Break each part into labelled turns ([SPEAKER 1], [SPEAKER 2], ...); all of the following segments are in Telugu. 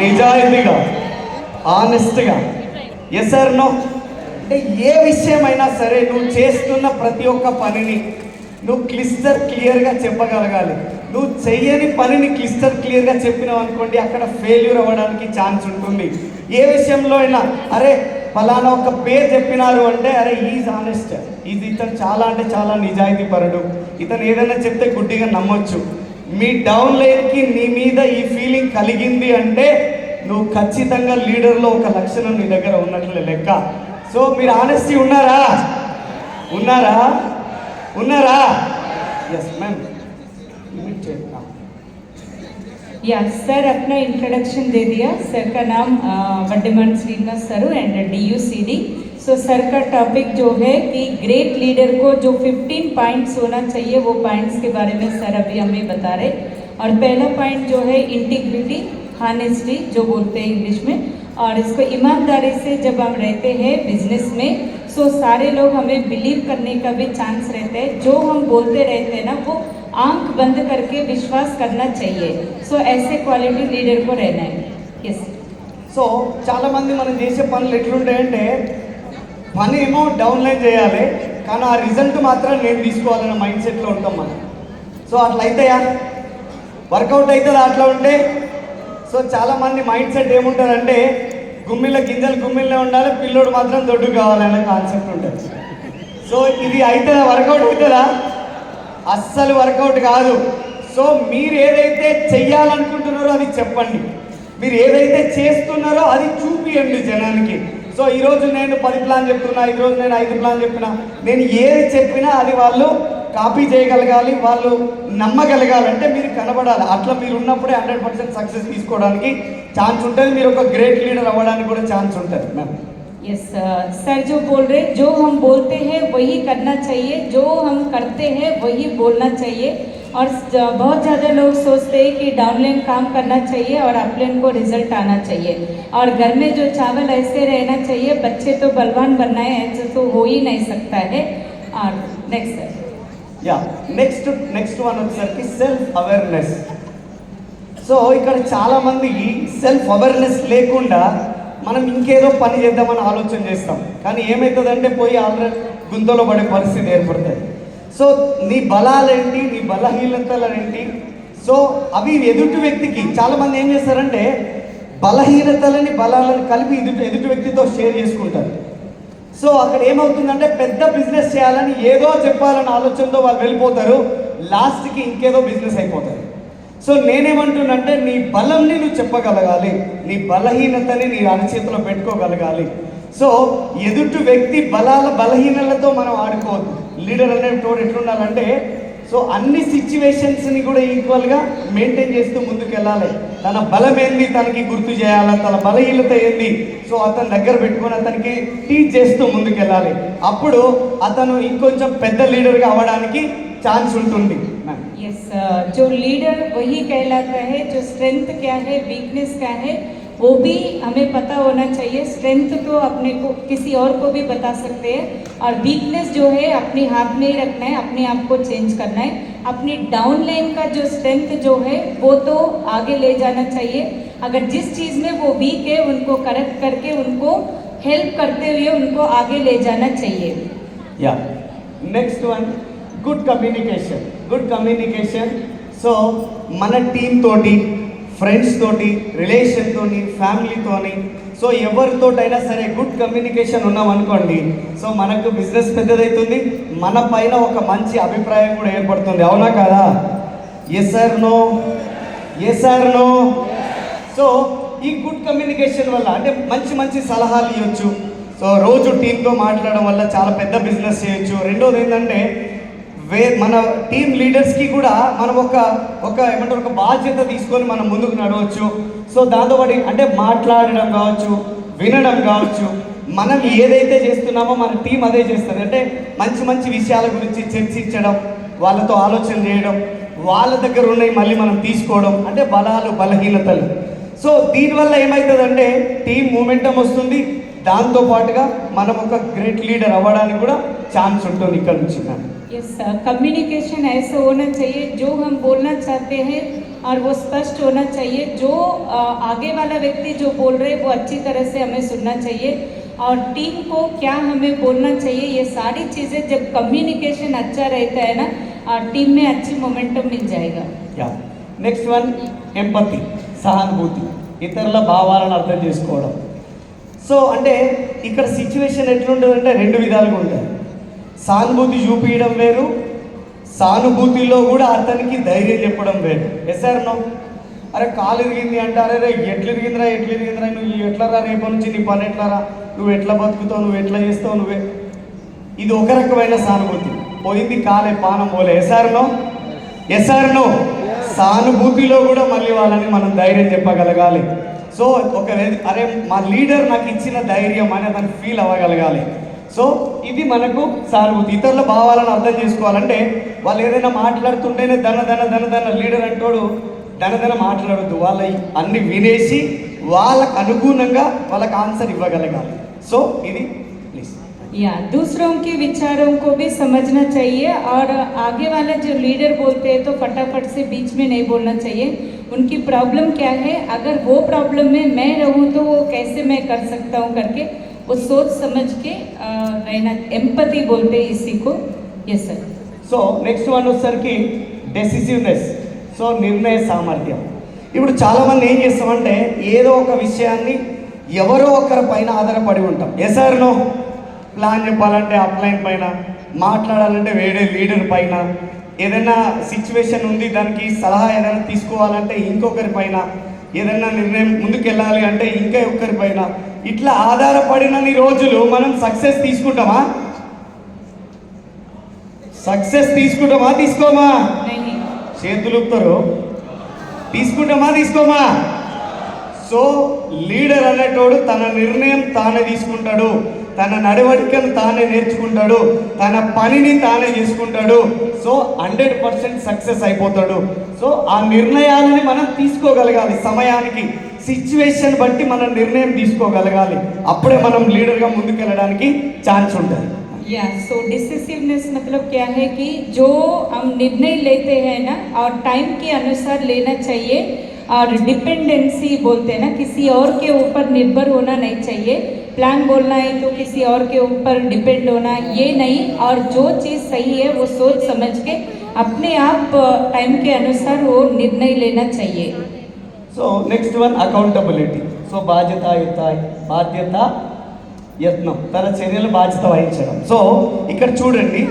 [SPEAKER 1] నిజాయితీగా, ఆనెస్ట్గా, ఎస్ ఆర్ నో. అంటే ఏ విషయమైనా సరే నువ్వు చేస్తున్న ప్రతి ఒక్క పనిని నువ్వు క్లియర్గా చెప్పగలగాలి. నువ్వు చెయ్యని పనిని క్లియర్గా చెప్పినావు అనుకోండి, అక్కడ ఫెయిల్యూర్ అవ్వడానికి ఛాన్స్ ఉంటుంది. ఏ విషయంలో అయినా అరే ఫలానా ఒక పేరు చెప్పినారు అంటే అరే ఈజ్ ఆనెస్ట్, ఇతను చాలా అంటే చాలా నిజాయితీ పరుడు, ఇతను ఏదైనా చెప్తే గుడ్డిగా నమ్మొచ్చు. మీ డౌన్ లైన్కి నీ మీద ఈ ఫీలింగ్ కలిగింది అంటే నువ్వు ఖచ్చితంగా లీడర్లో ఒక లక్షణం నీ దగ్గర ఉన్నట్లే లెక్క. సో మీరు ఆనెస్టీ ఉన్నారా? ఉన్నారా? ఉన్నారా? Yes ma'am.
[SPEAKER 2] या सर अपना इंट्रोडक्शन दे दिया. सर का नाम Vaddeman Srinivas sir and DUCD. So sir का टॉपिक जो है कि ग्रेट लीडर को जो 15 पॉइंट्स होना चाहिए वो पॉइंट्स के बारे में सर अभी हमें बता रहे. और पहला पॉइंट जो है इंटीग्रिटी, हॉनेस्टी जो बोलते हैं इंग्लिश में, और इसको ईमानदारी से जब हम रहते हैं बिजनेस में सो सारे लोग हमें बिलीव करने का भी चांस रहता है. जो हम बोलते रहते हैं ना वो आंख बंद करके विश्वास करना चाहिए. सो ऐसे क्वालिटी लीडर को रहना है. यस.
[SPEAKER 1] సో చాలామంది మనం చేసే పనులు ఎట్లుంటాయంటే పని ఏమో డౌన్ లైన్ చేయాలి, కానీ ఆ రిజల్ట్ మాత్రం నేను తీసుకోవాలన్న మైండ్ సెట్లో ఉంటాం మనం. సో అట్లా అవుతాయా? వర్కౌట్ అవుతుందా అట్లా ఉంటే? సో చాలామంది మైండ్ సెట్ ఏముంటుందంటే గుమ్మిళ్ళ గింజలు గుమ్మిళ్ళే ఉండాలి, పిల్లోడు మాత్రం దొడ్డు కావాలనే కాన్సెప్ట్ ఉంటుంది. సో ఇది అవుతుందా? వర్కౌట్ అవుతుందా? అస్సలు వర్కౌట్ కాదు. సో మీరు ఏదైతే చెయ్యాలనుకుంటున్నారో అది చెప్పండి, మీరు ఏదైతే చేస్తున్నారో అది చూపియండి జనానికి. సో ఈరోజు నేను 10 ప్లాన్ చెప్తున్నా, ఈరోజు నేను 5 ప్లాన్ చెప్పినా, నేను ఏది చెప్పినా అది వాళ్ళు కాపీ చేయగలగాలి, వాళ్ళు నమ్మగలగాలంటే మీరు కనబడాలి. అట్లా మీరు ఉన్నప్పుడే 100% సక్సెస్ తీసుకోవడానికి ఛాన్స్ ఉంటుంది, మీరు ఒక గ్రేట్ లీడర్ అవ్వడానికి కూడా ఛాన్స్ ఉంటుంది మ్యామ్.
[SPEAKER 2] यस सर जो बोल रहे जो हम बोलते हैं वही करना चाहिए, जो हम करते हैं वही बोलना चाहिए. और बहुत ज़्यादा लोग सोचते हैं कि डाउनलाइन काम करना चाहिए और अपलाइन को रिजल्ट आना चाहिए. और घर में जो चावल ऐसे रहना चाहिए, बच्चे तो बलवान बनना है ऐसे तो हो ही नहीं सकता है. और next sir
[SPEAKER 1] yeah next one వచ్చేసరికి సెల్ఫ్ అవేర్నెస్. సో ఇక్కడ చాలామందికి సెల్ఫ్ అవేర్నెస్ లేకుండా మనం ఇంకేదో పని చేద్దామని ఆలోచన చేస్తాం, కానీ ఏమవుతుందంటే పోయి ఆల్రెడీ గుంతలో పడే పరిస్థితి ఏర్పడుతుంది. సో నీ బలాలేంటి, నీ బలహీనతలేంటి, సో అవి ఎదుటి వ్యక్తికి చాలామంది ఏం చేస్తారంటే బలహీనతలని బలాలను కలిపి ఎదుటి వ్యక్తితో షేర్ చేసుకుంటారు. సో అక్కడ ఏమవుతుందంటే పెద్ద బిజినెస్ చేయాలని ఏదో చెప్పాలని ఆలోచనతో వాళ్ళు వెళ్ళిపోతారు, లాస్ట్కి ఇంకేదో బిజినెస్ అయిపోతారు. సో నేనేమంటున్నంటే నీ బలంని నువ్వు చెప్పగలగాలి, నీ బలహీనతని నీ అరచేతిలో పెట్టుకోగలగాలి. సో ఎదుటి వ్యక్తి బలహీనలతో మనం ఆడుకోవద్దు. లీడర్ అనేటోడు ఎట్లుండాలంటే సో అన్ని సిచ్యువేషన్స్ని కూడా ఈక్వల్గా మెయింటైన్ చేస్తూ ముందుకు వెళ్ళాలి. తన బలం ఏంది తనకి గుర్తు చేయాలి, తన బలహీనత ఏంది సో అతని దగ్గర పెట్టుకొని అతనికి టీచ్ చేస్తూ ముందుకు వెళ్ళాలి. అప్పుడు అతను ఇంకొంచెం పెద్ద లీడర్గా అవ్వడానికి ఛాన్స్ ఉంటుంది.
[SPEAKER 2] यस जो लीडर वही कहलाता है, जो स्ट्रेंथ क्या है वीकनेस क्या है वो भी हमें पता होना चाहिए. स्ट्रेंथ तो अपने को किसी और को भी बता सकते हैं और वीकनेस जो है अपने हाथ में ही रखना है, अपने आप को चेंज करना है. अपनी डाउन लाइन का जो स्ट्रेंथ जो है वो तो आगे ले जाना चाहिए. अगर जिस चीज़ में वो वीक है उनको करेक्ट करके उनको हेल्प करते हुए उनको आगे ले जाना चाहिए.
[SPEAKER 1] या next one good communication. So మన టీమ్ తోటి, ఫ్రెండ్స్ తోటి, రిలేషన్ తోని, ఫ్యామిలీతోని, సో ఎవరితోటైనా సరే గుడ్ కమ్యూనికేషన్ ఉన్నాం అనుకోండి, సో మనకు బిజినెస్ పెద్దదవుతుంది, మన పైన ఒక మంచి అభిప్రాయం కూడా ఏర్పడుతుంది. అవునా కదా? Yes or no? Yes or no? So ఈ గుడ్ కమ్యూనికేషన్ వల్ల అంటే మంచి సలహాలు ఇవ్వచ్చు. సో రోజు టీంతో మాట్లాడడం వల్ల చాలా పెద్ద బిజినెస్ చేయొచ్చు. రెండోది ఏంటంటే మన టీమ్ లీడర్స్కి కూడా మనం ఒక ఏమంటారు ఒక బాధ్యత తీసుకొని మనం ముందుకు నడవచ్చు. సో దాంతోపాటు అంటే మాట్లాడడం కావచ్చు, వినడం కావచ్చు, మనం ఏదైతే చేస్తున్నామో మన టీం అదే చేస్తుంది. అంటే మంచి విషయాల గురించి చర్చించడం, వాళ్ళతో ఆలోచన చేయడం, వాళ్ళ దగ్గర ఉన్నవి మళ్ళీ మనం తీసుకోవడం, అంటే బలాలు బలహీనతలు. సో దీనివల్ల ఏమవుతుందంటే టీం మూమెంటం వస్తుంది, దాంతో పాటుగా మనం ఒక గ్రేట్ లీడర్ అవ్వడానికి కూడా ఛాన్స్ ఉంటుంది ఇక్కడ నుంచి.
[SPEAKER 2] यस कम्युनिकेशन ऐसे होना चाहिए जो हम बोलना चाहते हैं और वो स्पष्ट होना चाहिए। जो आगे वाला व्यक्ति जो बोल रहे वो अच्छी तरह से हमें सुनना चाहिए और टीम को क्या हमें बोलना चाहिए, ये सारी चीज़ें जब कम्युनिकेशन अच्छा रहता है ना, टीम में अच्छी मोमेंटम मिल जाएगा।
[SPEAKER 1] యా నెక్స్ట్ వన్ ఎంపతి, సహానుభూతి, ఇతరుల భావాలను అర్థం చేసుకోవడం. సో అంటే ఇక్కడ సిచ్యువేషన్ ఎట్లుంటుందంటే రెండు విధాలుగా ఉంటుంది. సానుభూతి చూపించడం వేరు, సానుభూతిలో కూడా అతనికి ధైర్యం చెప్పడం వేరు. ఎస్ఆర్ నో, అరే కాలు ఇరిగింది అంటే అరే రే ఎట్లు ఇరిగిందిరా నువ్వు ఎట్లరా, రేపటి నుంచి నీ పని ఎట్లరా, నువ్వు ఎట్లా బతుకుతావు, నువ్వు ఎట్లా చేస్తావు, నువ్వే. ఇది ఒక రకమైన సానుభూతి. పోయింది కాలే పానం పోలే. SR no. సానుభూతిలో కూడా మళ్ళీ వాళ్ళని మనం ధైర్యం చెప్పగలగాలి. సో ఒక అరే మా లీడర్ నాకు ఇచ్చిన ధైర్యం అని అతను ఫీల్ అవ్వగలగాలి. సో ఇది మనకు సానుభూతి. ఇతరుల భావాలను అర్థం చేసుకోవాలంటే వాళ్ళు ఏదైనా మాట్లాడుతుంటేనే దన లీడర్ అంటోడు దన మాట్లాడద్దు, వాళ్ళ అన్ని వినేసి వాళ్ళకు అనుగుణంగా వాళ్ళకి ఆన్సర్ ఇవ్వగలగాలి. సో ఇది ప్లీజ్.
[SPEAKER 2] या दूसरों के विचारों को भी समझना चाहिए और आगे वाला जो लीडर बोलते हैं तो फटाफट से बीच में नहीं बोलना चाहिए. उनकी प्रॉब्लम क्या है, अगर वो प्रॉब्लम में मैं रहूँ तो वो कैसे मैं कर सकता हूँ करके वो सोच समझ के रहना, एम्पैथी बोलते हैं इसी को. Yes sir.
[SPEAKER 1] So next one వచ్చేసరికి డెసిసివ్నెస్, సో నిర్ణయ సామర్థ్యం. ఇప్పుడు చాలామంది ఏం చేస్తామంటే ఏదో ఒక విషయాన్ని ఎవరో ఒకరి పైన ఆధారపడి ఉంటాం. Yes or no. ప్లాన్ చెప్పాలంటే అప్లైన్ పైన, మాట్లాడాలంటే వేరే లీడర్ పైన, ఏదైనా సిచ్యువేషన్ ఉంది దానికి సలహా ఏదైనా తీసుకోవాలంటే ఇంకొకరి పైన, ఏదైనా నిర్ణయం ముందుకెళ్ళాలి అంటే ఇంకా ఒక్కరి పైన, ఇట్లా ఆధారపడినన్ని రోజులు మనం సక్సెస్ తీసుకుంటామా తీసుకోమా?
[SPEAKER 2] नहीं.
[SPEAKER 1] చేతులుపుతారు. తీసుకోమా? సో లీడర్ అనేటోడు తన నిర్ణయం తానే తీసుకుంటాడు, తన నడవడికను తానే నేర్చుకుంటాడు, తన పనిని తానే చేసుకుంటాడు. సో 100% సక్సెస్ అయిపోతాడు. సో ఆ నిర్ణయాలని మనం తీసుకోగలగాలి, సమయానికి సిచ్యువేషన్ బట్టి మనం నిర్ణయం తీసుకోగలగాలి. అప్పుడే మనం లీడర్గా ముందుకెళ్ళడానికి ఛాన్స్ ఉంటుంది.
[SPEAKER 2] या सो डिसिसिवनेस मतलब क्या है कि जो हम निर्णय लेते हैं ना और टाइम के अनुसार लेना चाहिए और डिपेंडेंसी बोलते हैं ना, किसी और के ऊपर निर्भर होना नहीं चाहिए. प्लान बोलना है तो किसी और के ऊपर डिपेंड होना ये नहीं, और जो चीज़ सही है वो सोच समझ के अपने आप टाइम के अनुसार वो निर्णय लेना चाहिए.
[SPEAKER 1] So next one accountability. So బాధ్యత యత్నం, తన చర్యల బాధ్యత వహించడం. సో ఇక్కడ చూడండి,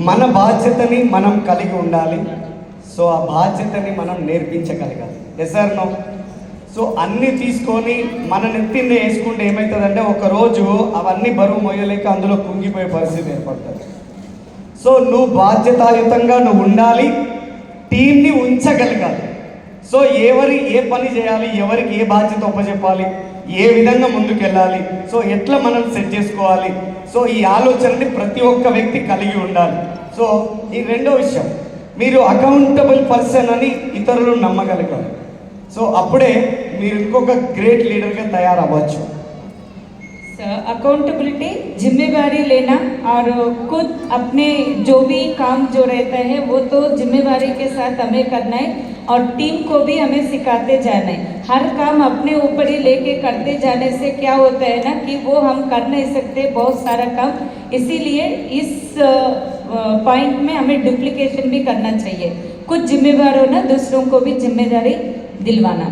[SPEAKER 1] మన బాధ్యతని మనం కలిగి ఉండాలి. సో ఆ బాధ్యతని మనం నేర్పించగలగాలి. SR no. సో అన్నీ తీసుకొని మన నెత్తిన వేసుకుంటే ఏమవుతుందంటే ఒకరోజు అవన్నీ బరువు మోయలేక అందులో కుంగిపోయే పరిస్థితి ఏర్పడుతుంది. సో నువ్వు బాధ్యతాయుతంగా నువ్వు ఉండాలి, టీంని ఉంచగలగాలి. సో ఏ పని చేయాలి, ఎవరికి ఏ బాధ్యత ఒప్పచెప్పాలి, ఏ విధంగా ముందుకెళ్ళాలి, సో ఎట్లా మనం సెట్ చేసుకోవాలి, సో ఈ ఆలోచనని ప్రతి ఒక్క వ్యక్తి కలిగి ఉండాలి. సో ఈ రెండో విషయం, మీరు అకౌంటబుల్ పర్సన్ అని ఇతరులు నమ్మగలగాలి. సో అప్పుడే మీరు ఇంకొక గ్రేట్ లీడర్గా తయారవ్వచ్చు.
[SPEAKER 2] अकाउंटेबिलिटी, जिम्मेवारी लेना और खुद अपने जो भी काम जो रहता है वो तो जिम्मेवारी के साथ हमें करना है और टीम को भी हमें सिखाते जाना है. हर काम अपने ऊपर ही लेके करते जाने से क्या होता है ना कि वो हम कर नहीं सकते बहुत सारा काम. इसीलिए इस पॉइंट में हमें डुप्लीकेशन भी करना चाहिए. कुछ जिम्मेवार होना, दूसरों को भी जिम्मेदारी दिलवाना.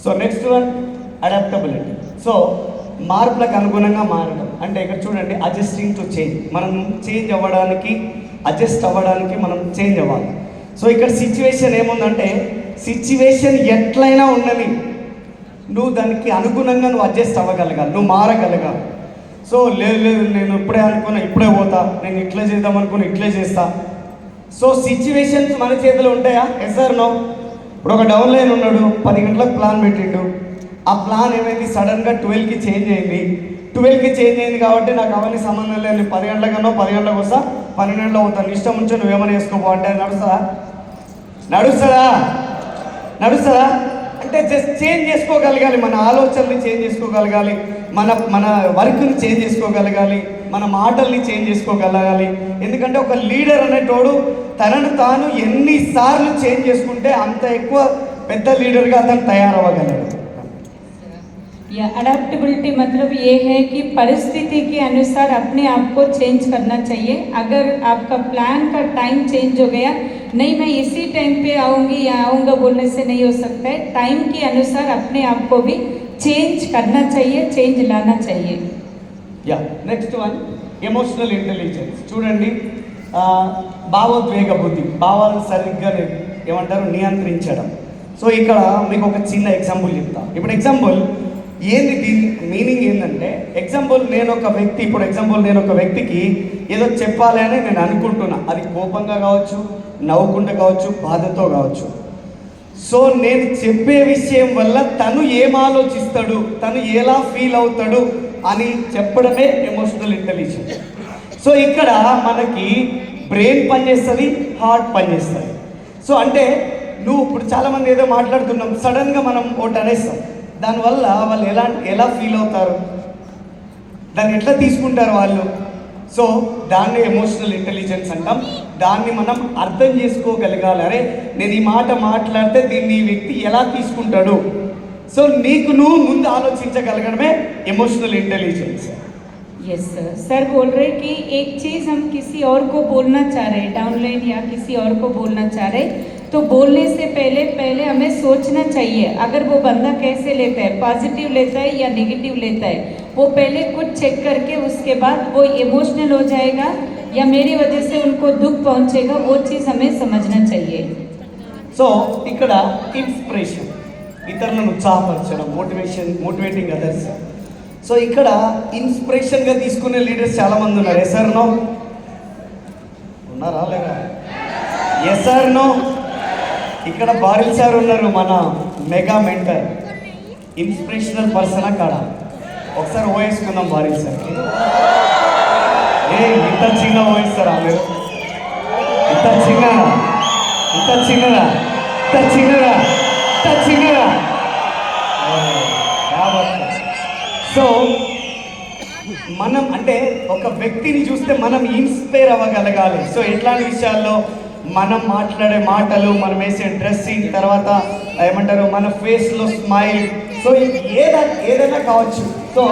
[SPEAKER 1] So next one adaptability. So మార్పులకు అనుగుణంగా మారడం అంటే ఇక్కడ చూడండి, అడ్జస్టింగ్ టు చేంజ్. మనం చేంజ్ అవ్వడానికి, అడ్జస్ట్ అవ్వడానికి మనం చేంజ్ అవ్వాలి. సో ఇక్కడ సిచ్యువేషన్ ఏముందంటే, సిచ్యువేషన్ ఎట్లయినా ఉన్నది, నువ్వు దానికి అనుగుణంగా నువ్వు అడ్జస్ట్ అవ్వగలగాలి, నువ్వు మారగలగాలి. సో లేదు నేను ఇప్పుడే అనుకున్నా ఇప్పుడే పోతా, నేను ఇట్లా చేద్దాం అనుకున్నా ఇట్లే చేస్తా. సో సిచ్యువేషన్స్ మన చేతిలో ఉంటాయా? Yes or no. ఇప్పుడు ఒక డౌన్ లైన్ ఉన్నాడు, 10 గంటలకు ప్లాన్ పెట్టిండు. ఆ ప్లాన్ ఏమైంది, సడన్గా 12కి చేంజ్ అయింది. 12కి చేంజ్ అయింది కాబట్టి నాకు అవన్నీ సంబంధం లేదు, 10 గంటలకన్నా 10 గంటలకు వస్తా, 12 గంటలకు అవుతాను, ఇష్టం ఉంచో నువ్వేమైనా చేసుకోపో అంటే నడుస్తుందా? అంటే జస్ట్ చేంజ్ చేసుకోగలగాలి, మన ఆలోచనని చేంజ్ చేసుకోగలగాలి, మన వర్క్ని చేంజ్ చేసుకోగలగాలి, మన మాటల్ని చేంజ్ చేసుకోగలగాలి. ఎందుకంటే ఒక లీడర్ అనేటోడు తనను తాను ఎన్నిసార్లు చేంజ్ చేసుకుంటే అంత ఎక్కువ పెద్ద లీడర్గా అతను తయారవ్వగలడు.
[SPEAKER 2] या अडेप्टेबिलिटी मतलब ये है कि परिस्थिति के अनुसार अपने आप को चेंज करना चाहिए. अगर आपका प्लान का टाइम चेंज हो गया, नहीं मैं इसी टाइम पे आऊँगी या आऊँगा बोलने से नहीं हो सकता है. टाइम के अनुसार अपने आप को भी चेंज करना चाहिए, चेंज लाना चाहिए.
[SPEAKER 1] Yeah next one emotional intelligence. చూడండి, భావోద్వేగ బుద్ధి, భావాలను సరిగ్గా ఏమంటారు నియంత్రించడం. సో ఇక్కడ మీకు ఒక చిన్న ఎగ్జాంపుల్ చెప్తా. ఇప్పుడు ఎగ్జాంపుల్ ఏంది, దీని మీనింగ్ ఏంటంటే, నేను ఒక వ్యక్తికి ఏదో చెప్పాలి అని నేను అనుకుంటున్నా. అది కోపంగా కావచ్చు, నవ్వుకుంటూ కావచ్చు, బాధతో కావచ్చు. సో నేను చెప్పే విషయం వల్ల తను ఏం ఆలోచిస్తాడు, తను ఎలా ఫీల్ అవుతాడు అని చెప్పడమే ఎమోషనల్ ఇంటెలిజెన్స్. సో ఇక్కడ మనకి బ్రెయిన్ పనిచేస్తుంది, హార్ట్ పనిచేస్తుంది. సో అంటే నువ్వు ఇప్పుడు చాలామంది ఏదో మాట్లాడుతున్నాం, సడన్గా మనం ఒకటి అనేస్తాం, దానివల్ల వాళ్ళు ఎలా ఫీల్ అవుతారు, దాన్ని ఎట్లా తీసుకుంటారు వాళ్ళు. సో దాన్ని ఎమోషనల్ ఇంటెలిజెన్స్ అంటాం. దాన్ని మనం అర్థం చేసుకోగలగాలి. అరే నేను ఈ మాట మాట్లాడితే దీన్ని ఈ వ్యక్తి ఎలా తీసుకుంటాడు. సో నువ్వు ముందు ఆలోచించగలగడమే ఎమోషనల్ ఇంటెలిజెన్స్.
[SPEAKER 2] यस सर बोल रहे कि एक चीज़ हम किसी और को बोलना चाह रहे, डाउनलाइन या किसी और को बोलना चाह रहे, तो बोलने से पहले हमें सोचना चाहिए अगर वो बंदा कैसे लेता है, पॉजिटिव लेता है या नेगेटिव लेता है. वो पहले कुछ चेक करके उसके बाद वो इमोशनल हो जाएगा या मेरी वजह से उनको दुख पहुंचेगा, वो चीज़ हमें समझना चाहिए.
[SPEAKER 1] సో ఇక్కడ ఇన్స్పిరేషన్, ఇతరులను ఉత్సాహపరచడం, మోటివేటింగ్ అదర్స్. సో ఇక్కడ ఇన్స్పిరేషన్గా తీసుకునే లీడర్స్ చాలామంది ఉన్నారు. Yes or no? ఉన్నారా లేదా? Yes or no? ఇక్కడ బారిల్ సార్ ఉన్నారు, మన మెగా మెంటర్, ఇన్స్పిరేషనల్ పర్సన్ కాడ. ఒకసారి ఓవేసుకుందాం బారిల్ సార్. ఇంత చిన్న ఓవేస్తారా మీరు? ఇంత చిన్నగా. సో మనం అంటే ఒక వ్యక్తిని చూస్తే మనం ఇన్స్పైర్ అవ్వగలగాలి. సో ఎట్లాంటి విషయాల్లో మనం మాట్లాడే మాటలు, మనం వేసే డ్రెస్సింగ్, తర్వాత ఏమంటారు మన ఫేస్లో స్మైల్, సో ఏదైనా కావచ్చు. సో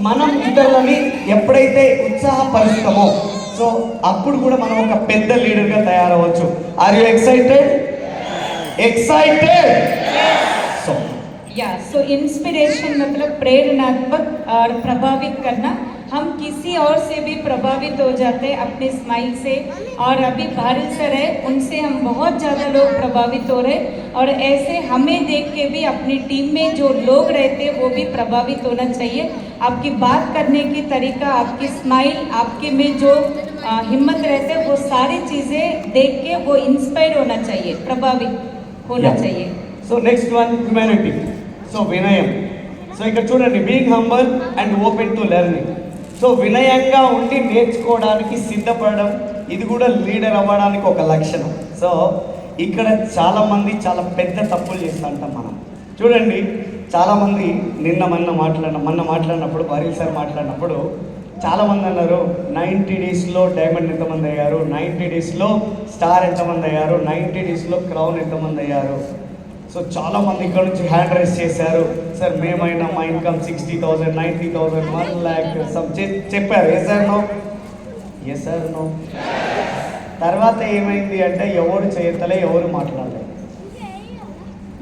[SPEAKER 1] మనం ఇతరులని ఎప్పుడైతే ఉత్సాహపరుస్తామో సో అప్పుడు కూడా మనం ఒక పెద్ద లీడర్గా తయారవచ్చు. Are you excited? So
[SPEAKER 2] so inspiration मतलब प्रेरणात्मक और प्रभावित करना. हम किसी और से भी प्रभावित हो जाते हैं अपने स्माइल से. और अभी बारिल सर है, उनसे हम बहुत ज़्यादा लोग प्रभावित हो रहे हैं. और ऐसे हमें देख के भी अपनी टीम में जो लोग रहते हैं वो भी प्रभावित होना चाहिए. आपकी बात करने की तरीका, आपकी स्माइल, आपके में जो हिम्मत रहते हैं, वो सारी चीज़ें देख के वो इंस्पायर होना चाहिए, प्रभावित होना चाहिए.
[SPEAKER 1] So next one humanity. So వినయం. సో ఇక్కడ చూడండి, being humble and open to learning. So వినయంగా ఉండి నేర్చుకోవడానికి సిద్ధపడడం, ఇది కూడా లీడర్ అవ్వడానికి ఒక లక్షణం. సో ఇక్కడ చాలామంది చాలా పెద్ద తప్పులు చేస్తూ ఉంటాం మనం. చూడండి, చాలామంది మొన్న మాట్లాడినప్పుడు బారిల్ సార్ మాట్లాడినప్పుడు చాలామంది అన్నారు 90 డేస్లో డైమండ్ ఎంతమంది అయ్యారు, 90 డేస్లో స్టార్ ఎంతమంది అయ్యారు, 90 డేస్లో క్రౌన్ ఎంతమంది అయ్యారు. సో చాలామంది ఇక్కడ నుంచి హ్యాండ్ రైస్ చేశారు, సార్ మేమైనా మా ఇన్కమ్ 60,000, 90,000, 1 lakh సమ్ చెప్పారు. Yes or no? తర్వాత ఏమైంది అంటే ఎవరు చేయతలే, ఎవరు మాట్లాడలేదు.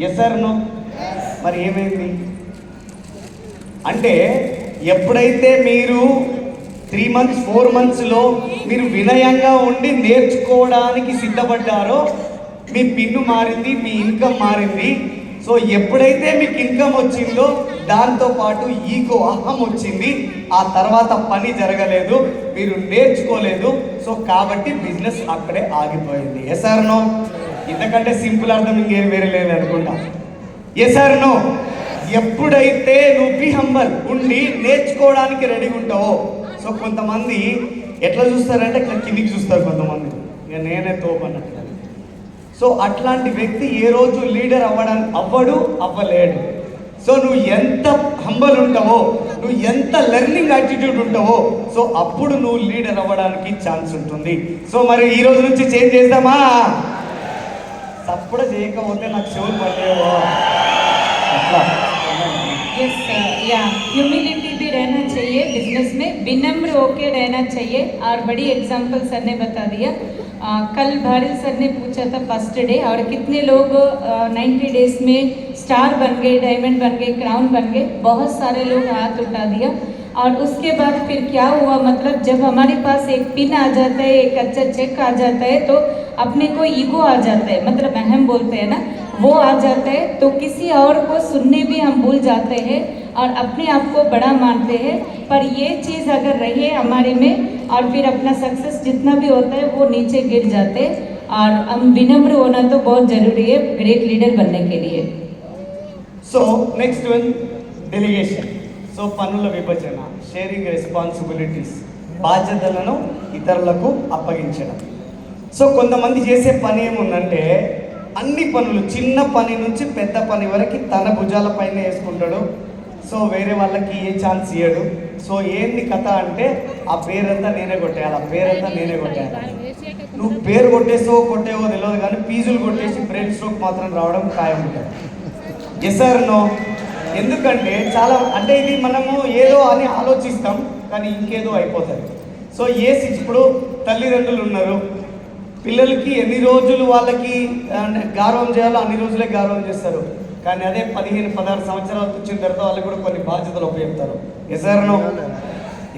[SPEAKER 1] Yes or no? మరి ఏమైంది అంటే ఎప్పుడైతే మీరు 3 months 4 monthsలో మీరు వినయంగా ఉండి నేర్చుకోవడానికి సిద్ధపడ్డారో మీ పిన్ను మారింది, మీ ఇన్కమ్ మారింది. సో ఎప్పుడైతే మీకు ఇన్కమ్ వచ్చిందో దాంతోపాటు ఈగో, అహం వచ్చింది. ఆ తర్వాత పని జరగలేదు, మీరు నేర్చుకోలేదు. సో కాబట్టి బిజినెస్ అక్కడే ఆగిపోయింది. Yes or no? ఇంతకంటే సింపుల్ అర్థం ఇంకేం వేరే లేదు అనుకుంటా. Yes or no? ఎప్పుడైతే నువ్వు బీ హంబల్ ఉండి నేర్చుకోవడానికి రెడీగా ఉంటావో. సో కొంతమంది ఎట్లా చూస్తారంటే ఇట్లా కిందికి చూస్తారు, కొంతమంది ఇక నేనే తోపన్నట్టు. సో అట్లాంటి వ్యక్తి ఏ రోజు లీడర్ అవ్వలేడు. సో నువ్వు ఎంత హంబల్ ఉంటావో, నువ్వు ఎంత లెర్నింగ్ యాటిట్యూడ్ ఉంటావో, సో అప్పుడు నువ్వు లీడర్ అవ్వడానికి ఛాన్స్ ఉంటుంది. సో మరి ఈ రోజు నుంచి చేంజ్ చేద్దామా? తప్పుడు చేయకపోతే నాకు చెవులు పడలేవో అట్లా.
[SPEAKER 2] यस या ह्यूमिलिटी भी रहना चाहिए बिजनेस में, विनम्र होके रहना चाहिए. और बड़ी एग्जांपल सर ने बता दिया. कल भारिल सर ने पूछा था फर्स्ट डे और कितने लोग 90 डेज में स्टार बन गए, डायमंड बन गए, क्राउन बन गए. बहुत सारे लोग हाथ उठा दिया. और उसके बाद फिर क्या हुआ, मतलब जब हमारे पास एक पिन आ जाता है, एक अच्छा चेक आ जाता है, तो अपने को ईगो आ जाता है, मतलब अहम बोलते हैं ना, वो आ जाता है. तो किसी और को सुनने भी हम भूल जाते हैं और अपने आप को बड़ा मानते हैं. पर ये चीज़ अगर रही है हमारे में, और फिर अपना सक्सेस जितना भी होता है वो नीचे गिर जाते हैं. और हम विनम्र होना तो बहुत ज़रूरी है ग्रेट लीडर बनने के लिए.
[SPEAKER 1] So next one delegation. So పనుల విభజన, షేరింగ్ రెస్పాన్సిబిలిటీస్, బాధ్యతలను ఇతరులకు అప్పగించడం. సో కొంతమంది చేసే పని ఏముందంటే అన్ని పనులు, చిన్న పని నుంచి పెద్ద పని వరకు తన భుజాల పైన వేసుకుంటాడు. సో వేరే వాళ్ళకి ఏ ఛాన్స్ ఇయ్యడు. సో ఏంది కథ అంటే ఆ పేరంతా నేనే కొట్టేయాలి, ఆ పేరంతా నేనే కొట్టేయాలి. నువ్వు పేరు కొట్టేసో కొట్టేవో తెలియదు, కానీ ఫీజులు కొట్టేసి బ్రెయిన్ స్ట్రోక్ మాత్రం రావడం ఖాయం ఉంటుంది. Yes or no? ఎందుకంటే చాలా అంటే ఇది మనము ఏదో అని ఆలోచిస్తాం కానీ ఇంకేదో అయిపోతుంది. సో ఇప్పుడు తల్లిదండ్రులు ఉన్నారు, పిల్లలకి ఎన్ని రోజులు వాళ్ళకి గౌరవం చేయాలో అన్ని రోజులే గౌరవం చేస్తారు. కానీ అదే 15-16 సంవత్సరాలకు వచ్చిన తర్వాత వాళ్ళకి కూడా కొన్ని బాధ్యతలు ఉపయోగిస్తారు. Yes or no?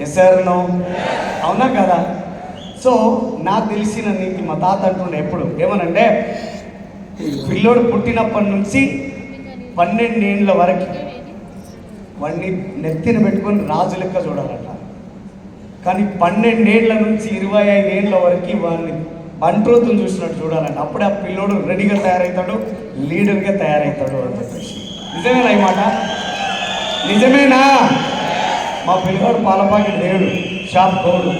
[SPEAKER 1] Yes or no? అవునా కదా? సో నాకు తెలిసిన నీతి మా తాత అంటుండే ఎప్పుడు ఏమనంటే, పిల్లోడు పుట్టినప్పటి నుంచి 12 ఏళ్ళ వరకు వాడిని నెత్తిన పెట్టుకొని రాజు లెక్క చూడాలంట. కానీ 12 ఏళ్ళ నుంచి 25 ఏళ్ళ వరకు వాడిని బంట్రోతుని చూసినట్టు చూడాలంట. అప్పుడే ఆ పిల్లోడు రెడీగా తయారవుతాడు, లీడర్గా తయారవుతాడు అని చెప్పేసి. నిజమేనా ఈ మాట? నిజమేనా? మా పిల్లవాడు పాలపాకి లేడు, షాప్ గోడు,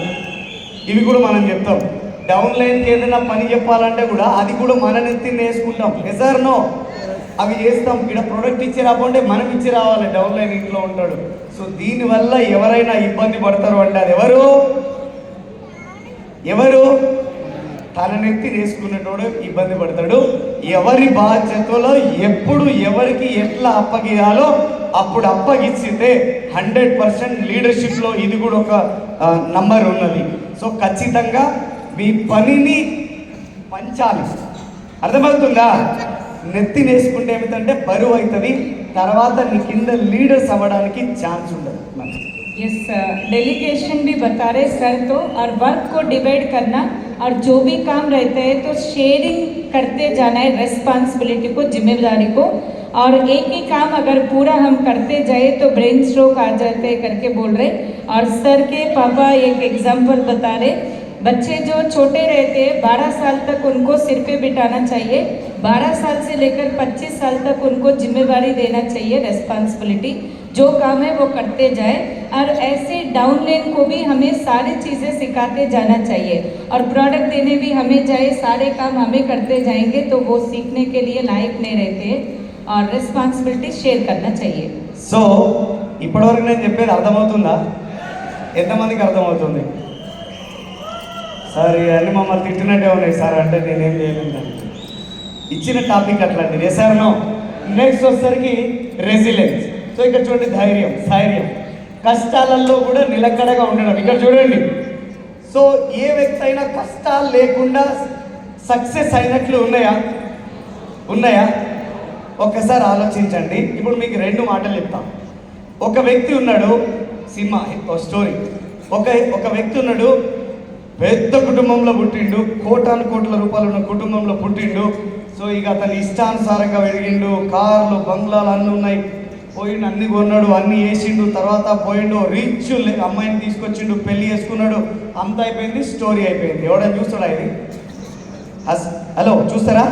[SPEAKER 1] ఇవి కూడా మనం చెప్తాం. డౌన్ లైన్కి ఏదైనా పని చెప్పాలంటే కూడా అది కూడా మన నెత్తిని వేసుకుంటాం. Yes or no? అవి చేస్తాం. ఇక్కడ ప్రొడక్ట్ ఇచ్చి రాకుంటే మనం ఇచ్చి రావాలి. డౌన్ లైన్ ఇంట్లో ఉంటాడు. సో దీనివల్ల ఎవరైనా ఇబ్బంది పడతారు అంటే అది ఎవరు తన నెత్తి వేసుకునేటోడు ఇబ్బంది పడతాడు. ఎవరి బాధ్యతలో ఎప్పుడు ఎవరికి ఎట్లా అప్పగియాలో అప్పుడు అప్పగిస్తే 100% లీడర్షిప్లో ఇది కూడా ఒక నంబర్ ఉన్నది. సో ఖచ్చితంగా మీ పనిని పంచాలి. అర్థమవుతుందా? నెత్తి వేసుకుంటే ఏమిటంటే బరువు అవుతుంది, తర్వాత నీ కింద లీడర్స్ అవ్వడానికి ఛాన్స్ ఉండదు.
[SPEAKER 2] यस डेलीगेशन भी बता रहे सर तो, और वर्क को डिवाइड करना, और जो भी काम रहता है तो शेयरिंग करते जाना है, रेस्पॉन्सिबिलिटी को, जिम्मेदारी को. और एक ही काम अगर पूरा हम करते जाए तो ब्रेन स्ट्रोक आ जाते हैं करके बोल रहे. और सर के पापा एक एग्जाम्पल बता रहे, बच्चे जो छोटे रहते हैं 12 साल तक उनको सिर पे बिठाना चाहिए, 12 साल से लेकर 25 साल तक उनको जिम्मेदारी देना चाहिए, रेस्पॉन्सिबिलिटी, जो काम है वो करते जाए. और ऐसे डाउन लाइन को भी हमें सारी चीज़ें सिखाते जाना चाहिए, और प्रोडक्ट देने भी हमें जाए, सारे काम हमें करते जाएंगे तो वो सीखने के लिए लायक नहीं रहते हैं. और रेस्पॉन्सिबिलिटी शेयर करना चाहिए.
[SPEAKER 1] సో ఇప్పటివరకు నేను చెప్పేది అర్థమవుతుందా? ఎంతమందికి అర్థమవుతుంది? సార్ ఇవన్నీ మమ్మల్ని తిట్టినట్టే ఉన్నాయి సార్ అంటే నేనేం చేయలేదు. ఇచ్చిన టాపిక్ అట్లాంటిది. Sir no? నెక్స్ట్ వచ్చేసరికి రెసిలెన్స్. సో ఇక్కడ చూడండి, ధైర్యం, కష్టాలలో కూడా నిలకడగా ఉండడం. ఇక్కడ చూడండి, సో ఏ వ్యక్తి అయినా కష్టాలు లేకుండా సక్సెస్ అయినట్లు ఉన్నాయా? ఒక్కసారి ఆలోచించండి. ఇప్పుడు మీకు 2 మాటలు చెప్తాం. ఒక వ్యక్తి ఉన్నాడు, సినిమా స్టోరీ. ఒక వ్యక్తి ఉన్నాడు, పెద్ద కుటుంబంలో పుట్టిండు, కోట్ల రూపాయలు ఉన్న కుటుంబంలో పుట్టిండు. సో ఇక అతని ఇష్టానుసారంగా పెరిగిండు, కార్లు, బంగ్లాలు అన్నీ ఉన్నాయి, పోయిండు, అన్ని కొన్నాడు, అన్ని వేసిండు, తర్వాత పోయిండు, రిచ్ అమ్మాయిని తీసుకొచ్చిండు, పెళ్లి చేసుకున్నాడు, అంత అయిపోయింది, స్టోరీ అయిపోయింది. ఎవడని చూస్తాడా ఇది? హలో, చూస్తారా?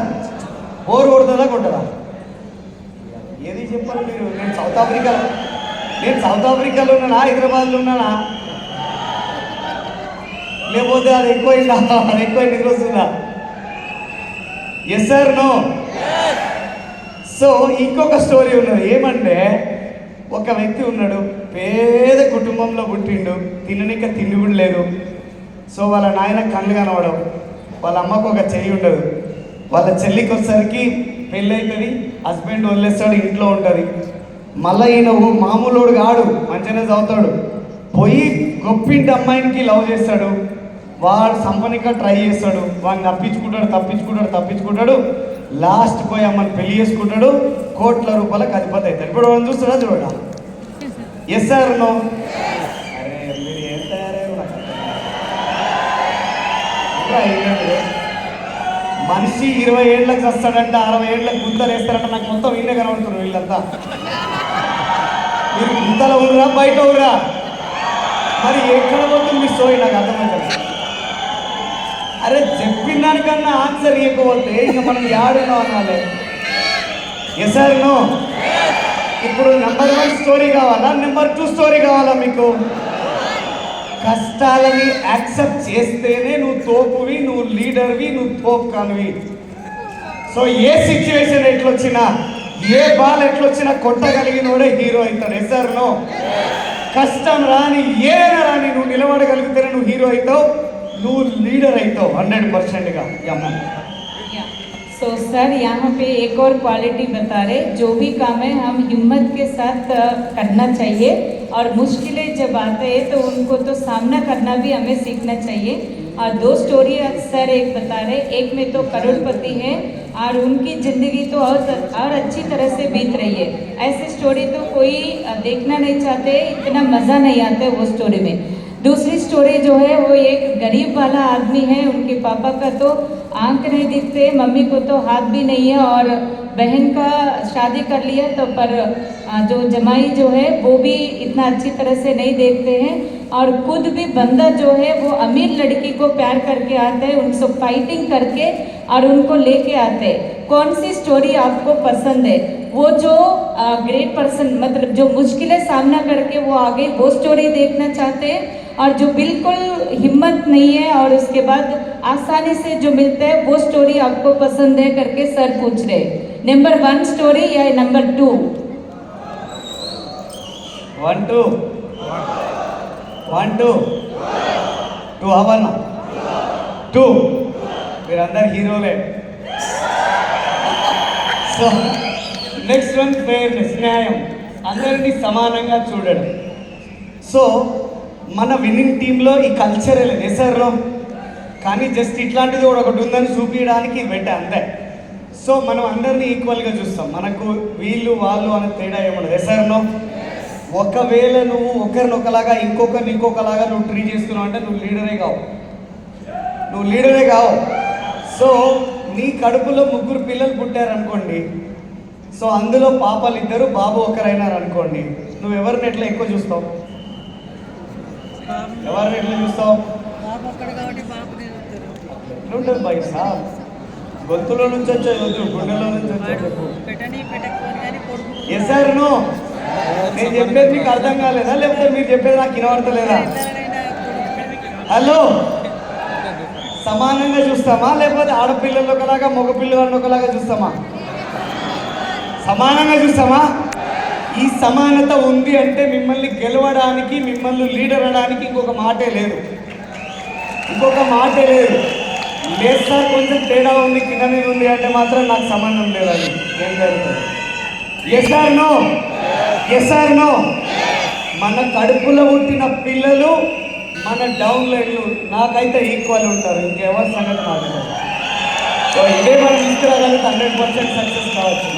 [SPEAKER 1] బోర్ కొడుతుందా? ఏది చెప్పాలి మీరు? నేను సౌత్ ఆఫ్రికాలో ఉన్నానా, హైదరాబాద్లో ఉన్నానా, లేకపోతే అది ఎక్కువ నిద్ర వస్తుందా? Yes sir no. సో ఇంకొక స్టోరీ ఉన్నది. ఏమంటే ఒక వ్యక్తి ఉన్నాడు, పేద కుటుంబంలో పుట్టిండు, తిననిక తిండి కూడా లేదు. సో వాళ్ళ నాయన కళ్ళు కనవడం, వాళ్ళ అమ్మకు ఒక చెయ్యి ఉండదు. వాళ్ళ చెల్లికి వచ్చేసరికి పెళ్ళి అవుతుంది, హస్బెండ్ వదిలేస్తాడు, ఇంట్లో ఉంటుంది. మళ్ళీ ఈయన మామూలుడు కాడు, మంచిగానే చదువుతాడు, పోయి గొప్పింటి అమ్మాయికి లవ్ చేస్తాడు. వాడు సంపనిక ట్రై చేస్తాడు, వాడిని తప్పించుకుంటాడు. లాస్ట్ పోయి అమ్మని పెళ్లి చేసుకుంటాడు, కోట్ల రూపాయలకు అధిపతి అవుతాడు. ఇప్పుడు వాడిని చూస్తాడా చూడ? Yes sir no. అరే మీరు ఏం తయారయ్యారు? మనిషి 20 ఏళ్ళకి వస్తాడంట, 60 ఏళ్ళకి గుంతలు వేస్తారంట. నాకు మొత్తం వీళ్ళే కనబడుతున్నారు వీళ్ళంతా. మీరు గుంతలో ఊరా బయట ఊరా? మరి ఎక్కడ పోతుంది మీ స్టోరీ? నాకు అర్థమవుతుంది. అరే చెప్పిన దానికన్నా ఆన్సర్ ఇవ్వకపోతే ఇంకా మనం యాడునో అనాలి. Yes sir no. ఇప్పుడు నెంబర్ 1 స్టోరీ కావాలా, నెంబర్ 2 స్టోరీ కావాలా మీకు? కష్టాలని యాక్సెప్ట్ చేస్తేనే నువ్వు తోపువి, నువ్వు లీడర్వి, నువ్వు తోపు కానివి. సో ఏ సిచ్యువేషన్ ఎట్లొచ్చినా, ఏ బాల్ ఎట్లొచ్చినా కొట్టగలిగినోడే హీరో అవుతాడు. Yes sir no. కష్టం రాని ఏదైనా రాని నువ్వు నిలబడగలిగితేనే నువ్వు హీరో అవుతావు, నువ్వు లీడర్ అవుతావు 100%గా.
[SPEAKER 2] सो सर यहाँ पे एक और क्वालिटी बता रहे, जो भी काम है हम हिम्मत के साथ करना चाहिए और मुश्किलें जब आते हैं तो उनको तो सामना करना भी हमें सीखना चाहिए. और 2 स्टोरी सर एक बता रहे, एक में तो करोड़पति है और उनकी ज़िंदगी तो और अच्छी तरह से बीत रही है. ऐसे स्टोरी तो कोई देखना नहीं चाहते, इतना मज़ा नहीं आता है वो स्टोरी में. दूसरी स्टोरी जो है वो एक गरीब वाला आदमी है, उनके पापा का तो आंख नहीं दिखते, मम्मी को तो हाथ भी नहीं है और बहन का शादी कर लिया तो पर जो जमाई जो है वो भी इतना अच्छी तरह से नहीं देखते हैं और खुद भी बंदा जो है वो अमीर लड़की को प्यार करके आते हैं, उनसे फाइटिंग करके और उनको लेके आते हैं. कौन सी स्टोरी आपको पसंद है? वो जो ग्रेट पर्सन मतलब जो मुश्किलें सामना करके वो आगे वो स्टोरी देखना चाहते हैं और जो बिल्कुल हिम्मत नहीं है और उसके बाद आसानी से जो मिलता है वो स्टोरी आपको पसंद है करके सर पूछ रहे. नंबर 1 स्टोरी या नंबर 2?
[SPEAKER 1] 1 2 1 2 2 అవన్నా 2 మీరందరు హీరోలే. సో నెక్స్ట్ 1 ఫెయిర్నెస్, న్యాయం, అందరినీ సమానంగా చూడడం. సో మన విన్నింగ్ టీంలో ఈ కల్చరే లేదు ఎస్ఆర్లో, కానీ జస్ట్ ఇట్లాంటిది కూడా ఒకటి ఉందని చూపించడానికి పెట్టా అంతే. సో మనం అందరినీ ఈక్వల్గా చూస్తాం, మనకు వీళ్ళు వాళ్ళు అనే తేడా ఏముండదు. ఎస్ఆర్లో ఒకవేళ నువ్వు ఒకరిని ఒకలాగా ఇంకొకరిని ఇంకొకలాగా నువ్వు ట్రీట్ చేస్తున్నావు అంటే నువ్వు లీడరే కావు. సో నీ కడుపులో 3 పిల్లలు పుట్టారనుకోండి, సో అందులో పాపలు 2 బాబు ఒకరైనారు అనుకోండి, నువ్వు ఎవరిని ఎట్లా ఎక్కువ చూస్తావు? ఎవరిని ఎట్లా చూస్తావు? ఎట్లుంటుంది బాయ్ సార్? గొంతులో నుంచి వచ్చే వద్దు, గుండెలో నుంచి వచ్చే. Yes sir no. నేను చెప్పేది మీకు అర్థం కాలేదా, లేకపోతే మీరు చెప్పేది నాకు వినబడతలేదా? హలో, సమానంగా చూస్తామా లేకపోతే ఆడపిల్లలు ఒకలాగా మగ పిల్లలను ఒకలాగా చూస్తామా? సమానంగా చూస్తామా? ఈ సమానత ఉంది అంటే మిమ్మల్ని గెలవడానికి, మిమ్మల్ని లీడర్ అనడానికి ఇంకొక మాటే లేదు. లేదు సార్ కొంచెం తేడా ఉంది, కింద మీద ఉంది అంటే మాత్రం నాకు సంబంధం లేదు. అది ఏం జరుగుతుంది? Yes or no. మన కడుపులో పుట్టిన పిల్లలు మన డౌన్ లైన్లు నాకైతే ఈక్వల్ ఉంటారు, ఇంకెవరి సంగతి మాట్లాడదు. సో ఇదే మనం తీసుకురాగలిగితే 100% సక్సెస్ కావచ్చు.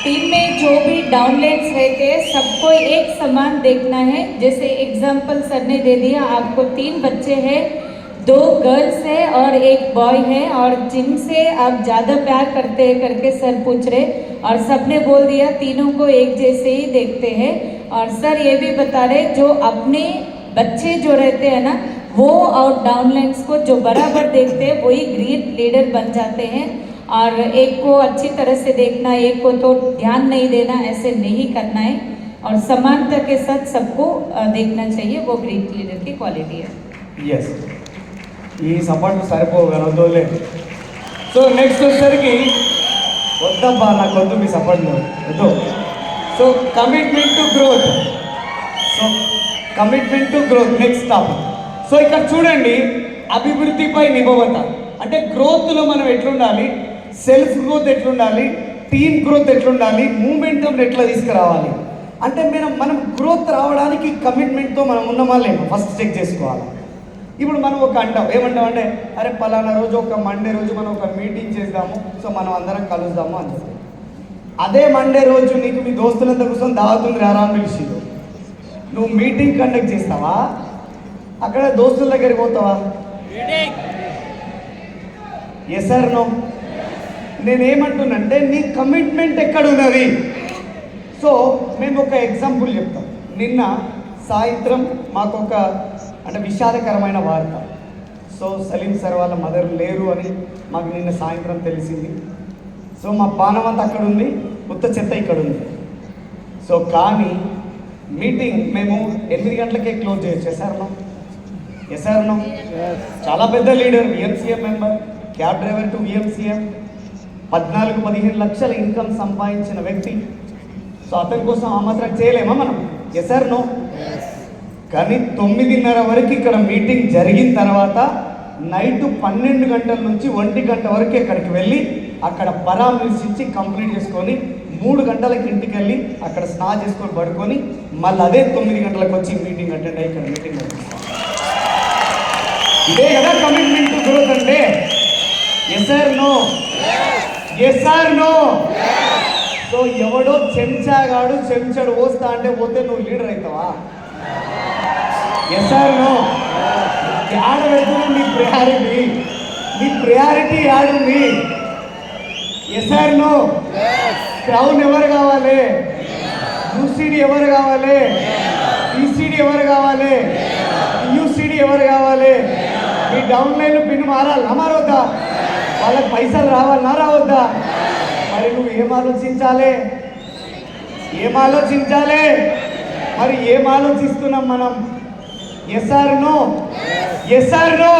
[SPEAKER 2] टीम में जो भी डाउनलाइन्स रहते हैं सबको एक समान देखना है. जैसे एग्जाम्पल सर ने दे दिया, आपको 3 बच्चे हैं, 2 गर्ल्स है और 1 बॉय है और जिनसे आप ज़्यादा प्यार करते हैं करके सर पूछ रहे और सबने बोल दिया तीनों को एक जैसे ही देखते हैं. और सर ये भी बता रहे जो अपने बच्चे जो रहते हैं ना वो और डाउनलाइन्स को जो बराबर देखते हैं वही ग्रेट लीडर बन जाते हैं. और एक को अच्छी तरह से देखना, एक को तो ध्यान नहीं देना, ऐसे नहीं करना है और समानता के साथ सबको देखना चाहिए. वो ग्रेट लीडर की क्वालिटी है.
[SPEAKER 1] ఎస్, ఈ సపోర్ట్ సరిపోగలదోలే. సో నెక్స్ట్ వచ్చేసరికి వద్దబ్బా నాకు వద్దు మీ సపోర్ట్ వద్దు. So commitment to growth. So commitment to growth next topic. So ఇక్కడ చూడండి, అభివృద్ధిపై నిబద్ధత అంటే గ్రోత్లో మనం ఎట్లుండాలి, సెల్ఫ్ గ్రోత్ ఎట్లుండాలి, టీమ్ గ్రోత్ ఎట్లుండాలి, మూమెంటం ఎట్లా తీసుకురావాలి అంటే మనం గ్రోత్ రావడానికి కమిట్మెంట్తో మనం ఉన్నామా లేమో ఫస్ట్ చెక్ చేసుకోవాలి. ఇప్పుడు మనం ఒక ఏమంటాం అంటే అరే పలానా రోజు ఒక మండే రోజు మనం ఒక మీటింగ్ చేద్దాము, సో మనం అందరం కలుద్దాము అని చెప్తాం. అదే మండే రోజు నీకు మీ దోస్తులంతా కూర్చొని దావతుంది రారా అని పిలిచి నువ్వు మీటింగ్ కండక్ట్ చేస్తావా, అక్కడ దోస్తుల దగ్గరికి పోతావా? Yes or no? నేనేమంటున్నంటే నీ కమిట్మెంట్ ఎక్కడ ఉన్నది? సో మేము ఒక ఎగ్జాంపుల్ చెప్తాం. నిన్న సాయంత్రం మాకు ఒక అంటే విషాదకరమైన వార్త. సో సలీం సార్ వాళ్ళ మదర్ లేరు అని మాకు నిన్న సాయంత్రం తెలిసింది. సో మా పానం అంతా అక్కడ ఉంది, కొత్త చెత్త ఇక్కడ ఉంది. సో కానీ మీటింగ్ మేము 8 గంటలకే క్లోజ్ చేయొచ్చు. Yes or no? చాలా పెద్ద leader, VMCM member, cab driver to VMCM, 14-15 లక్షల ఇన్కమ్ సంపాదించిన వ్యక్తి. సో అతని కోసం ఆ మాత్రం చేయలేమా మనం? Yes or no? కానీ 9:30 వరకు ఇక్కడ మీటింగ్ జరిగిన తర్వాత నైట్ 12 గంటల నుంచి 1 గంట వరకు ఇక్కడికి వెళ్ళి అక్కడ పరామర్శించి కంప్లీట్ చేసుకొని 3 గంటలకి ఇంటికి వెళ్ళి అక్కడ స్నానం చేసుకొని పడుకొని మళ్ళీ అదే 9 గంటలకు వచ్చి మీటింగ్ అటెండ్ అయ్యి ఇక్కడ మీటింగ్ ఇదే కదా కమిట్మెంట్ టు గ్రోత్ అంటే. Yes or no? Yes or no? So ఎవడో చెంచాగాడు చెంచాడు పోస్తా అంటే పోతే నువ్వు లీడర్ అవుతావా? Yes or no? యాడ పెడుతున్నావు నీ ప్రయారిటీ యాడుంది? Yes or no? క్రౌన్ ఎవరు కావాలి? యూసీడీ ఎవరు కావాలి? ఈసీడీ ఎవరు కావాలి? యూసీడీ ఎవరు కావాలి? మీ డౌన్ లైన్ పిన్ మారాలి మారవద్దా? వాళ్ళకి పైసలు రావాలన్నా రావద్దా? మరి నువ్వు ఏం ఆలోచించాలి? మరి ఏం ఆలోచిస్తున్నాం మనం? Yes or no? Yes or no?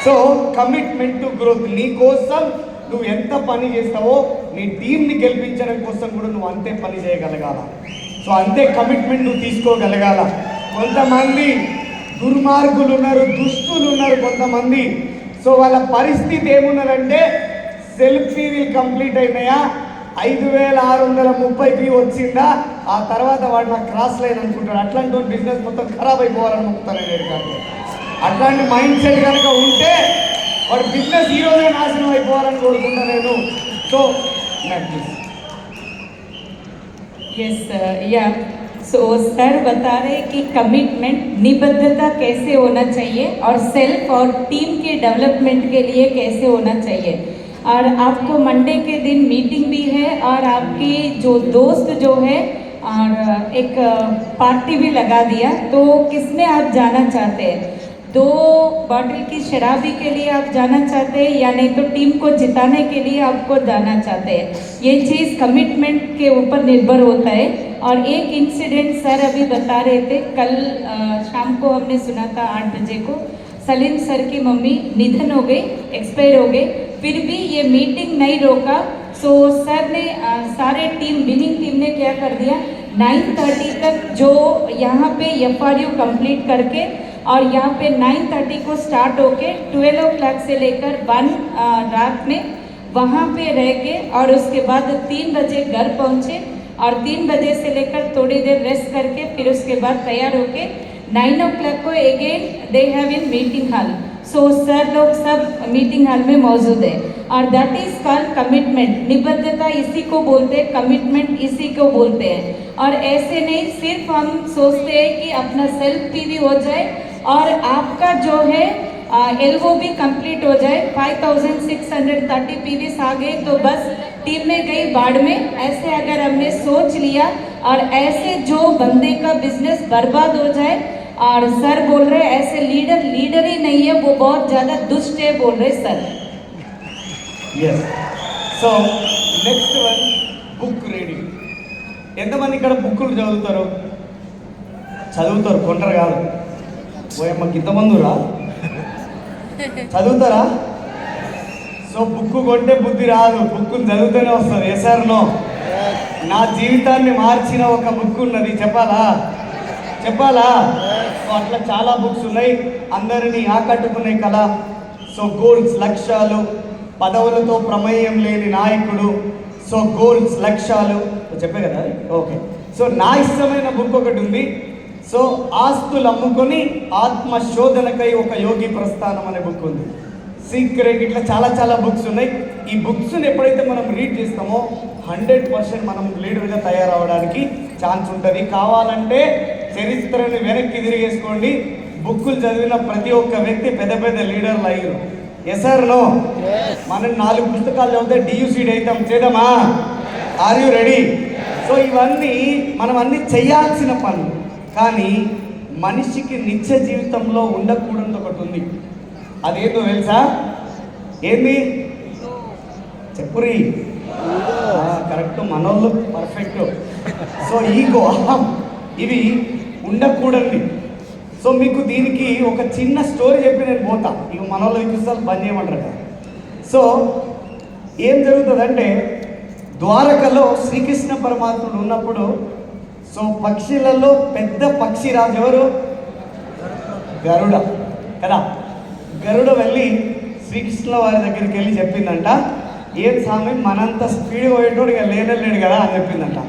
[SPEAKER 1] So commitment to growth. నీ కోసం నువ్వు ఎంత పని చేస్తావో నీ టీంని గెలిపించడం కోసం కూడా నువ్వు అంతే పని చేయగలగాల. సో అంతే కమిట్మెంట్ నువ్వు తీసుకోగలగాల. కొంతమంది దుర్మార్గులు ఉన్నారు, దుష్టులు ఉన్నారు కొంతమంది. సో వాళ్ళ పరిస్థితి ఏమున్నదంటే సెల్ఫీ కంప్లీట్ అయినాయా, 5,630 వచ్చిందా, ఆ తర్వాత వాడు నాకు క్రాస్ లైన్ అనుకుంటాడు. అట్లాంటి బిజినెస్ మొత్తం ఖరాబ్ అయిపోవాలని మొత్తాను నేను కాదు. అట్లాంటి మైండ్ సెట్ కనుక ఉంటే వాడు బిజినెస్ ఈ రోజే నాశనం అయిపోవాలని కోరుకుంటా నేను. సో
[SPEAKER 2] यस या सो सर बता रहे कि कमिटमेंट निबद्धता कैसे होना चाहिए और सेल्फ और टीम के डेवलपमेंट के लिए कैसे होना चाहिए. और आपको मंडे के दिन मीटिंग भी है और आपके जो दोस्त जो है और एक पार्टी भी लगा दिया. तो किसमें आप जाना चाहते हैं? 2 बॉटल की शराबी के लिए आप जाना चाहते हैं या नहीं तो टीम को जिताने के लिए आपको जाना चाहते हैं? ये चीज़ कमिटमेंट के ऊपर निर्भर होता है. और एक इंसिडेंट सर अभी बता रहे थे, कल शाम को हमने सुना था 8 बजे को सलीम सर की मम्मी निधन हो गई, एक्सपायर हो गए. फिर भी ये मीटिंग नहीं रोका. सो सर ने सारे विनिंग टीम ने क्या कर दिया, 9:30 तक जो यहाँ पे FRU कंप्लीट करके और यहाँ पे 9:30 को स्टार्ट होके 12 o'clock से लेकर 1 रात में वहाँ पे रह के और उसके बाद 3 बजे घर पहुँचे और 3 बजे से लेकर थोड़ी देर रेस्ट करके फिर उसके बाद तैयार होके 9 o'clock को again they have in meeting hall. So sir लोग सब मीटिंग हॉल में मौजूद है और दैट इज कॉल्ड कमिटमेंट. निबद्धता इसी को बोलते हैं, कमिटमेंट इसी को बोलते हैं. और ऐसे नहीं सिर्फ हम सोचते हैं कि अपना सेल्फ भी हो जाए और आपका जो है एलओ भी कंप्लीट हो जाए. 5,630 पीवीस आ गए तो बस टीम में गई बाढ़ में. ऐसे अगर हमने सोच लिया और ऐसे जो बंदे का बिजनेस बर्बाद हो जाए. और सर बोल रहे ऐसे लीडर ही नहीं है, वो बहुत ज़्यादा दुष्ट है बोल रहे sir.
[SPEAKER 1] yes. So next one book reading. ఎంతమంది ఇక్కడ బుక్కులు చదువుతారు కొంటారు కాదు పోయమ్మకి ఇంతమంది చదువుతారా? సో బుక్ కొంటే బుద్ధి రాదు, బుక్కుని చదివితేనే వస్తుంది. ఎస్ఆర్నో నా జీవితాన్ని మార్చిన ఒక బుక్ ఉన్నది, చెప్పాలా? సో అట్లా చాలా బుక్స్ ఉన్నాయి, అందరినీ ఆకట్టుకునే కళ. సో గోల్స్, లక్ష్యాలు, పదవులతో ప్రమేయం లేని నాయకుడు. సో గోల్స్, లక్ష్యాలు చెప్పే కదా, ఓకే. సో నా ఇష్టమైన బుక్ ఒకటి ఉంది. సో ఆస్తులు అమ్ముకొని ఆత్మశోధనకై ఒక యోగి ప్రస్థానం అనే బుక్ ఉంది. సీక్రెట్, ఇట్లా చాలా చాలా బుక్స్ ఉన్నాయి. ఈ బుక్స్ని ఎప్పుడైతే మనం రీడ్ చేస్తామో 100% మనం లీడర్గా తయారవడానికి ఛాన్స్ ఉంటుంది. కావాలంటే చరిత్రని వెనక్కి తిరిగేసుకోండి, బుక్కులు చదివిన ప్రతి ఒక్క వ్యక్తి పెద్ద పెద్ద లీడర్లు అయ్యారు. ఎస్ఆర్నో మనం 4 పుస్తకాలు చదివితే డియూసీడీ అవుతాం, చేద్దామా? Are you ready? సో ఇవన్నీ మనం అన్ని చేయాల్సిన పనులు, కానీ మనిషికి నిత్య జీవితంలో ఉండకూడదు ఒకటి ఉంది. అదేంటో తెలుసా? ఏంది చెప్పురి? కరెక్ట్, మనోళ్ళు పర్ఫెక్ట్. సో ఈగో, అహం, ఇవి ఉండకూడదు. సో మీకు దీనికి ఒక చిన్న స్టోరీ చెప్పి నేను పోతా, ఇక మనోళ్ళు చూస్తారు బంద్ చేయమంటారు. సో ఏం జరుగుతుందంటే, ద్వారకలో శ్రీకృష్ణ పరమాత్ముడు ఉన్నప్పుడు, సో పక్షులలో పెద్ద పక్షి రాజు ఎవరు? గరుడ కదా. గరుడ వెళ్ళి శ్రీకృష్ణుల వారి దగ్గరికి వెళ్ళి చెప్పిందంట, ఏం స్వామి మనంత స్పీడ్ పోయేటోడు ఇక లేడు కదా అని చెప్పిందంట,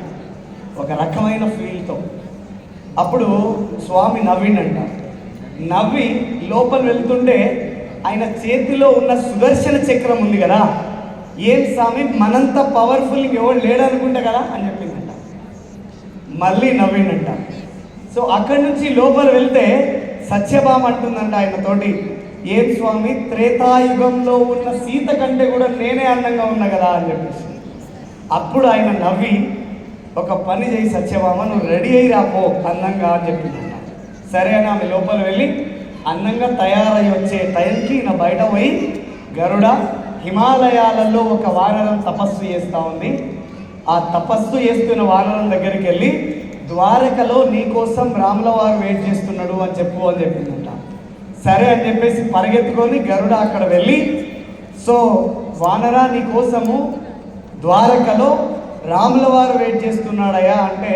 [SPEAKER 1] ఒక రకమైన ఫీల్తో. అప్పుడు స్వామి నవ్విండంట. నవ్వి లోపల వెళ్తుంటే ఆయన చేతిలో ఉన్న సుదర్శన చక్రం ఉంది కదా, ఏం స్వామి మనంత పవర్ఫుల్ ఎవరు లేడనుకుంటా కదా అని చెప్పిందంట. మళ్ళీ నవ్విండంట. సో అక్కడి నుంచి లోపల వెళ్తే సత్యభామ అంటుందంట ఆయనతోటి, ఏం స్వామి త్రేతాయుగంలో ఉన్న సీత కంటే కూడా నేనే అందంగా ఉన్నా కదా అని చెప్పేసి. అప్పుడు ఆయన నవ్వి, ఒక పని చేయి సత్యభామ, నువ్వు రెడీ అయ్యి రాపో అందంగా అని చెప్పిందంట. సరే అని ఆమె లోపల వెళ్ళి అందంగా తయారై వచ్చే టైంకి నా బయట పోయి, గరుడ హిమాలయాలలో ఒక వానరం తపస్సు చేస్తూ ఉంది, ఆ తపస్సు చేస్తున్న వానరం దగ్గరికి వెళ్ళి, ద్వారకలో నీకోసం రాముల వారు వెయిట్ చేస్తున్నాడు అని చెప్పు అని చెప్పిందంట. సరే అని చెప్పేసి పరిగెత్తుకొని గరుడ అక్కడ వెళ్ళి, సో వానరా నీకోసము ద్వారకలో రాముల వారు వెయిట్ చేస్తున్నాడయ్యా అంటే,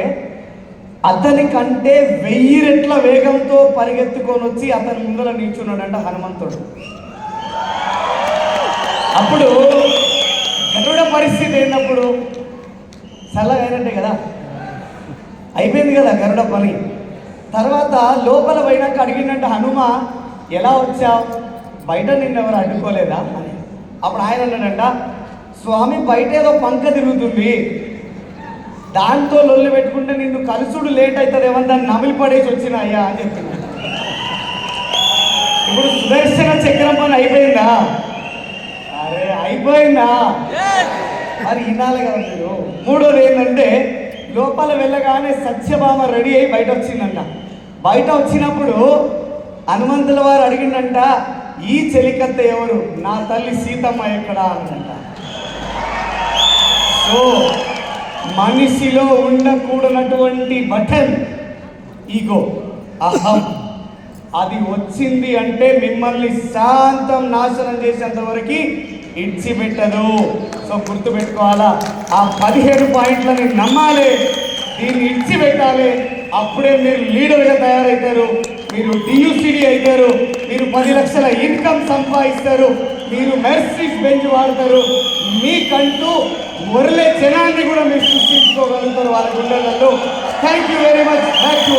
[SPEAKER 1] అతని కంటే 1000 రెట్ల వేగంతో పరిగెత్తుకొని వచ్చి అతని ముందర నిల్చున్నాడంట హనుమంతుడు. అప్పుడు గరుడ పరిస్థితి ఏంటప్పుడు? చల్లగా అయినట్టే కదా, అయిపోయింది కదా గరుడ పని. తర్వాత లోపల పోయినాక అడిగినట్టు, హనుమ ఎలా వచ్చావు, బయట నిన్నెవరు అడ్డుకోలేదా అని. అప్పుడు ఆయన అన్నాడంట, స్వామి బయట ఏదో పంక తిరుగుతుంది, దాంతో లొల్లి పెట్టుకుంటే నిన్ను కలుసుడు లేట్ అవుతుందేమో దాన్ని నమిలి పడేసి వచ్చిన అయ్యా అని చెప్పింది. ఇప్పుడు సుదర్శన చక్రం పని అయిపోయిందా? అరే అయిపోయిందా? మరి వినాలి కదా మీరు. మూడోది ఏంటంటే, లోపల వెళ్ళగానే సత్యభామ రెడీ అయ్యి బయట వచ్చిందంట. బయట వచ్చినప్పుడు హనుమంతుల వారు అడిగిందంట, ఈ చెలికత్త ఎవరు, నా తల్లి సీతమ్మ ఎక్కడా అనంట. సో మనిషిలో ఉండకూడనటువంటి బటన్ ఈగో, అహం, అది వచ్చింది అంటే మిమ్మల్ని శాంతం నాశనం చేసేంత వరకు ఇడ్చిపెట్టదు. సో గుర్తుపెట్టుకోవాలా, ఆ 17 పాయింట్లని నమ్మాలి, దీన్ని ఇడ్చిపెట్టాలి. అప్పుడే మీరు లీడర్గా తయారవుతారు, మీరు డియూసీడీ అవుతారు, మీరు 10 లక్షల ఇన్కమ్ సంపాదిస్తారు, మీరు మెర్సిడీస్ బెంజ్ వాడతారు, మీకంటూ ఒరలే జనాన్ని కూడా మీరు సృష్టించుకోగలుగుతారు వాళ్ళ గుండెలలో. Thank you very much. Thank you.